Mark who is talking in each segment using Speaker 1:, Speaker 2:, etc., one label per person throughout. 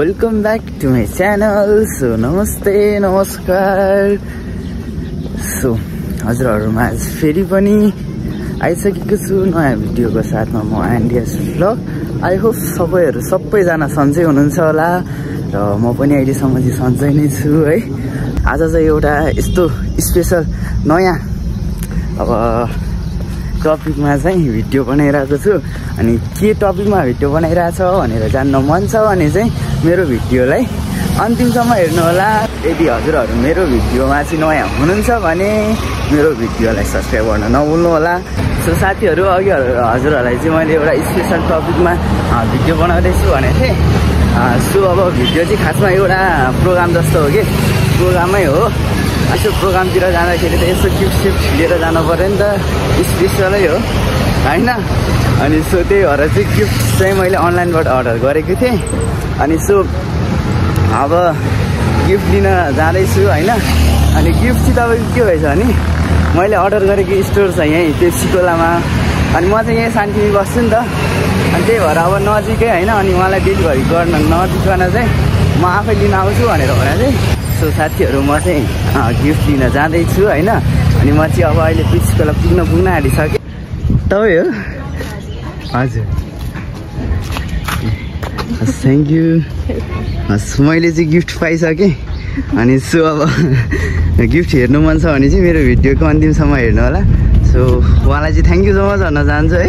Speaker 1: Welcome back to my channel. So नमस्ते नमस्कार। So हजुरहरुमा आज फेरि पनि आइसकेको छु नयाँ भिडियोको साथमा म एन्डियस भ्लग। आई होप सबैजना सन्चै हुनुहुन्छ होला र म पनि अहिलेसम्म चाहिँ सन्चै नै छु है। आज चाहिँ एउटा यस्तो स्पेशल नयाँ टपिकमा चाहिँ भिडियो बनाइरहेको छु। अनि के टपिकमा भिडियो बनाइरहेछ भनेर जान्न मन छ भने चाहिँ मेरो भिडियोलाई अन्तिमसम्म हेर्नु होला। यदि हजुरहरु मेरो भिडियोमा चाहिँ नयाँ हुनुहुन्छ भने मेरो भिडियोलाई सब्स्क्राइब गर्न नभुल्नु होला। सो साथीहरु, अघि हजुरहरुलाई चाहिँ मैले एउटा स्पेशल टपिकमा भिडियो बनाउँदैछु भनेको थिएँ। सो अब भिडियो चाहिँ खासमा एउटा प्रोग्राम जस्तो हो कि प्रोग्रामै हो। यसो प्रोग्रामतिर जाँदाखेरि त यसो गिफ्ट लिएर जानु पर्यो नि त, स्पेसलै हो हैन। अनि सो त्यही भएर चाहिँ गिफ्ट चाहिँ मैले अनलाइनबाट अर्डर गरेको थिएँ। अनि सो अब गिफ्ट लिन जाँदैछु हैन। अनि गिफ्ट चाहिँ तपाईँको के भएछ भने मैले अर्डर गरेको स्टोर छ यहीँ पेप्सी कोलामा। अनि म चाहिँ यहीँ शान्तिमा बस्छु नि त, अनि त्यही भएर अब नजिकै हैन। अनि उहाँलाई डेलिभरी गर्न नजिकन चाहिँ म आफै लिन आउँछु भनेर भने चाहिँ सो साथीहरु म चाहिँ गिफ्ट लिन जाँदैछु हैन। अनि म चाहिँ अब अहिले पेप्सी कोला पुग्न आँटिसकेँ। तपाईँ हो? हजुर, थ्याङ्क यू। मैले चाहिँ गिफ्ट पाइसकेँ। अनि सो अब गिफ्ट हेर्नु मन छ भने चाहिँ मेरो भिडियोको अन्तिमसम्म हेर्नु होला। सो उहाँलाई चाहिँ थ्याङ्क यू सो मच भन्न चाहन्छु है।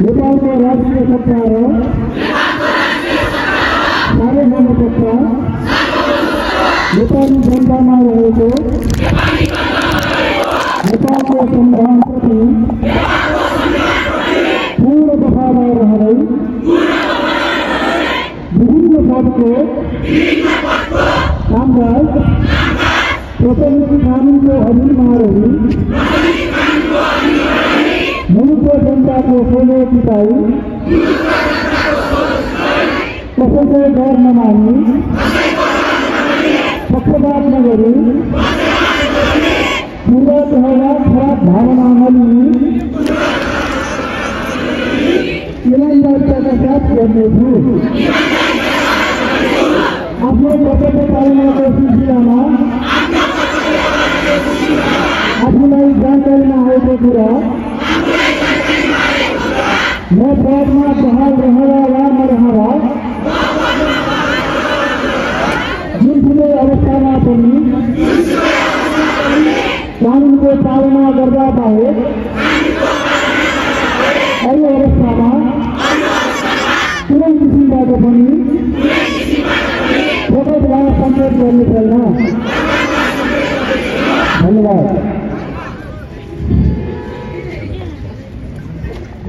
Speaker 2: नेपालको राष्ट्रिय सरकार दफामा रहेको नेपालको संविधानप्रति पूर्ण दफामा रहँदै विभिन्न पदको कामकाज प्रचलित कानुनको अधीनमा रही मुलुकको जनताको सहयोगिताई कसैको डर नमानी पक्षपात नगरी पूर्व तहका खराब भावना नलिई ईमानदारीका साथ गर्नेछु। आफ्नो कर्तव्य पालनाको सिलसिलामा आफूलाई जानकारीमा आएको कुरा म पदमा बहाल रहँदा वा नरहँदा जुनसुकै अवस्थामा पनि कानुनको पालना गर्दा बाहेक अरू अवस्थामा कुनै किसिमबाट पनि प्रकट वा सङ्केत गर्नु छैन।